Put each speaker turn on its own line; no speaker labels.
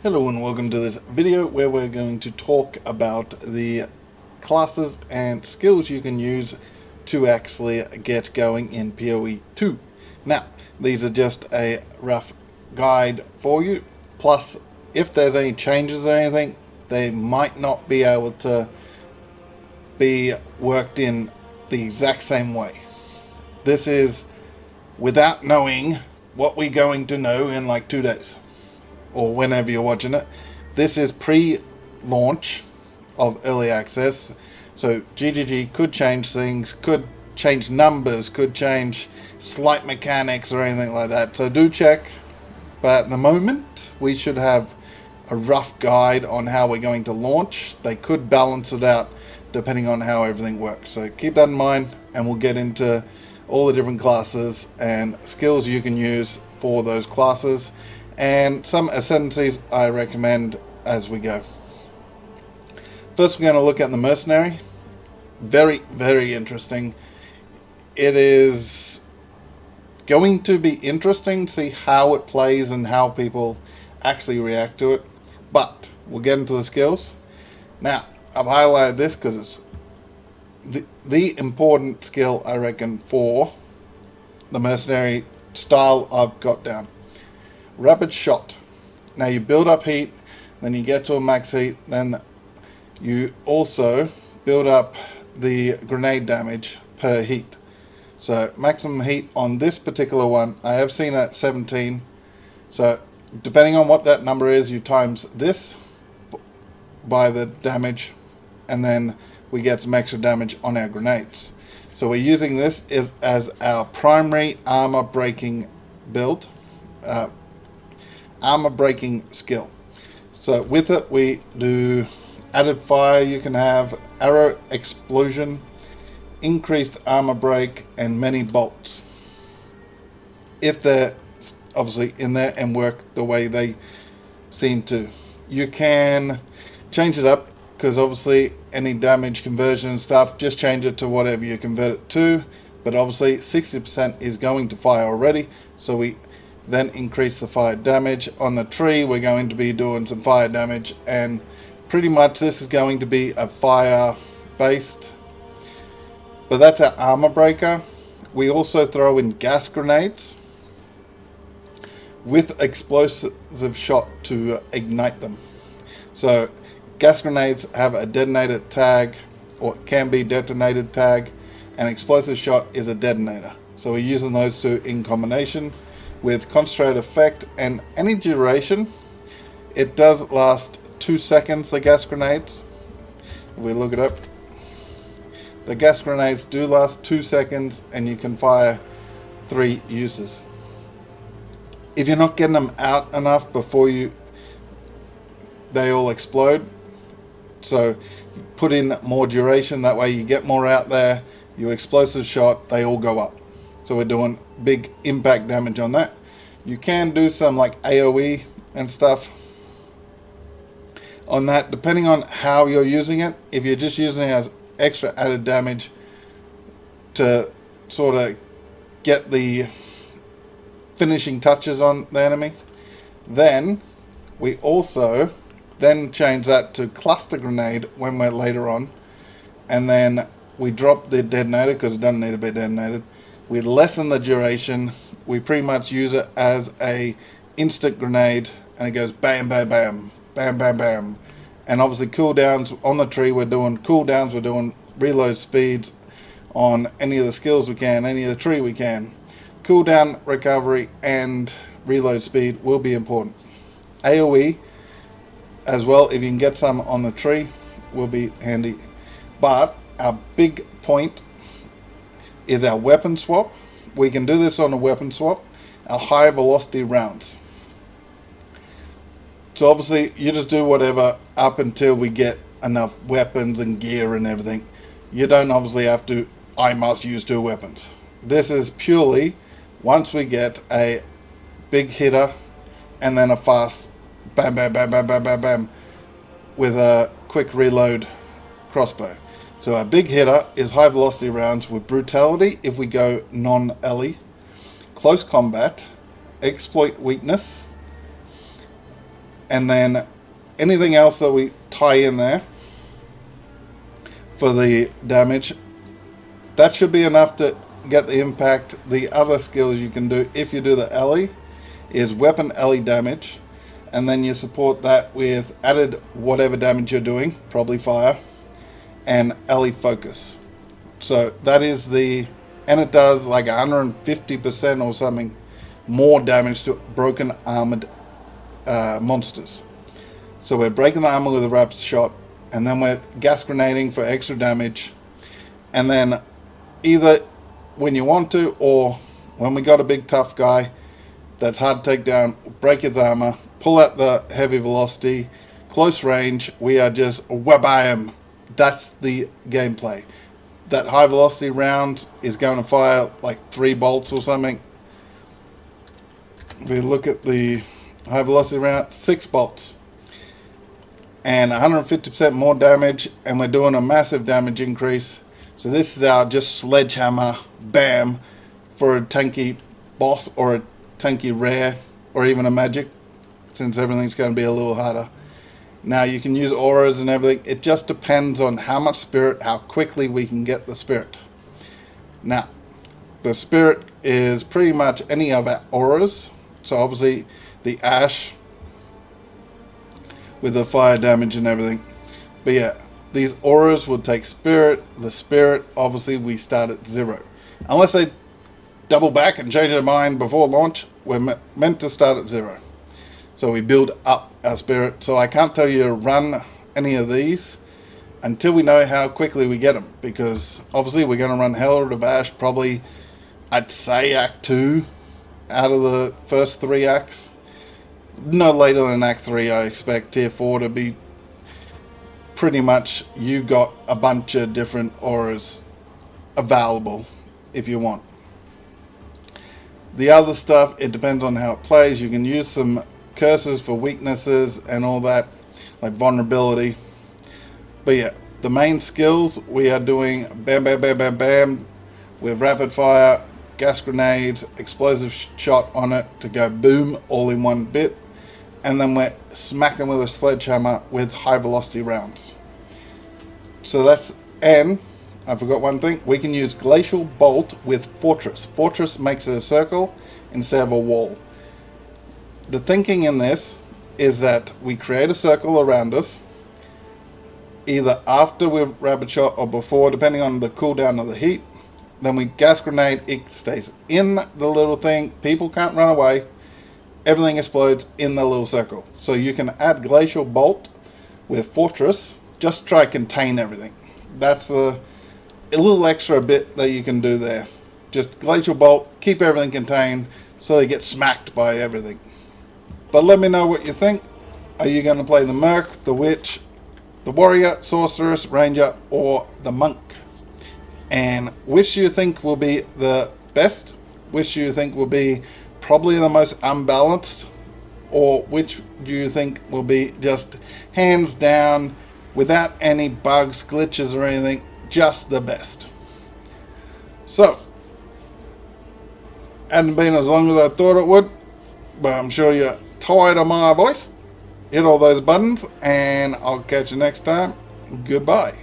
Hello and welcome to this video where we're going to talk about the classes and skills you can use to actually get going in PoE 2. Now, these are just a rough guide for you, plus if there's any changes or anything, they might not be able to be worked in the exact same way. This is without knowing what we're going to know in like 2 days. Or whenever you're watching it. This is pre-launch of early access, so GGG could change things, could change numbers, could change slight mechanics or anything like that, so do check. But at the moment we should have a rough guide on how we're going to launch. They could balance it out depending on how everything works, so keep that in mind, and we'll get into all the different classes and skills you can use for those classes, and some ascendancies I recommend as we go. First, we're going to look at the Mercenary. Very, very interesting. It is going to be interesting to see how it plays and how people actually react to it. But we'll get into the skills. Now, I've highlighted this because it's the important skill, I reckon, for the Mercenary style I've got down. Rapid shot. Now you build up heat, then you get to a max heat, then you also build up the grenade damage per heat. So maximum heat on this particular one, I have seen at 17. So depending on what that number is, you times this by the damage, and then we get some extra damage on our grenades. So we're using this as our primary armor breaking build. Armor breaking skill. So with it we do added fire, you can have arrow explosion, increased armor break, and many bolts, if they're obviously in there and work the way they seem to. You can change it up, because obviously any damage conversion and stuff, just change it to whatever you convert it to, but obviously 60% is going to fire already, so we then increase the fire damage. On the tree we're going to be doing some fire damage, and pretty much this is going to be a fire based, but that's our armor breaker. We also throw in gas grenades with explosive shot to ignite them. So gas grenades have a detonated tag, or can be detonated tag, and explosive shot is a detonator, so we're using those two in combination with concentrate effect and any duration. It does last 2 seconds, the gas grenades. If we look it up, the gas grenades do last 2 seconds, and you can fire 3 uses. If you're not getting them out enough before they all explode, so you put in more duration, that way you get more out there. You explosive shot, they all go up. So we're doing big impact damage on that. You can do some like AOE and stuff on that, depending on how you're using it. If you're just using it as extra added damage to sort of get the finishing touches on the enemy, then we also then change that to cluster grenade when we're later on, and then we drop the detonator because it doesn't need to be detonated. We lessen the duration. We pretty much use it as a instant grenade, and it goes bam, bam, bam, bam, bam, bam. And obviously cooldowns on the tree, we're doing cooldowns, we're doing reload speeds on any of the skills we can, any of the tree we can. Cooldown, recovery, and reload speed will be important. AOE as well, if you can get some on the tree, will be handy. But our big point is our weapon swap. We can do this on a weapon swap. Our high velocity rounds. So obviously you just do whatever up until we get enough weapons and gear and everything. You don't obviously have to, I must use 2 weapons. This is purely once we get a big hitter and then a fast bam, bam, bam, bam, bam, bam, bam with a quick reload crossbow. So our big hitter is high velocity rounds with brutality if we go non-LE, close combat, exploit weakness, and then anything else that we tie in there for the damage, that should be enough to get the impact. The other skills you can do if you do the LE is weapon LE damage, and then you support that with added whatever damage you're doing, probably fire, and LE focus. So that is and it does like 150% or something more damage to broken armored monsters. So we're breaking the armor with a rapid shot, and then we're gas grenading for extra damage, and then either when you want to, or when we got a big tough guy that's hard to take down, break his armor, pull out the heavy velocity, close range, we are just wabam. That's the gameplay. That high velocity round is going to fire like 3 bolts or something. If we look at the high velocity round, 6 bolts. And 150% more damage, and we're doing a massive damage increase. So this is our just sledgehammer, bam, for a tanky boss or a tanky rare or even a magic, since everything's going to be a little harder. Now you can use auras and everything. It just depends on how much spirit, how quickly we can get the spirit. Now, the spirit is pretty much any of our auras. So obviously the ash with the fire damage and everything. But yeah, these auras will take spirit. The spirit, obviously, we start at 0. Unless they double back and change their mind before launch, we're meant to start at 0. So we build up our spirit. So I can't tell you to run any of these until we know how quickly we get them. Because obviously we're going to run Herald of Ash probably, I'd say, Act 2 out of the first 3 acts. No later than Act 3, I expect Tier 4 to be pretty much, you got a bunch of different auras available if you want. The other stuff, it depends on how it plays. You can use some curses for weaknesses and all that, like vulnerability. But yeah, the main skills, we are doing bam, bam, bam, bam, bam, with rapid fire, gas grenades, explosive shot on it to go boom all in one bit. And then we're smacking with a sledgehammer with high velocity rounds. So that's, and I forgot one thing, we can use Glacial Bolt with Fortress. Fortress makes it a circle instead of a wall. The thinking in this is that we create a circle around us, either after we've rapid shot or before, depending on the cooldown of the heat. Then we gas grenade, it stays in the little thing, people can't run away. Everything explodes in the little circle. So you can add Glacial Bolt with Fortress, just try to contain everything. That's a little extra bit that you can do there. Just Glacial Bolt, keep everything contained so they get smacked by everything. But let me know what you think. Are you going to play the Merc, the Witch, the Warrior, Sorceress, Ranger, or the Monk? And which you think will be the best? Which you think will be probably the most unbalanced, or which do you think will be just hands down, without any bugs, glitches or anything, just the best? So, hadn't been as long as I thought it would, but I'm sure you're tired of my voice. Hit all those buttons, and I'll catch you next time. Goodbye.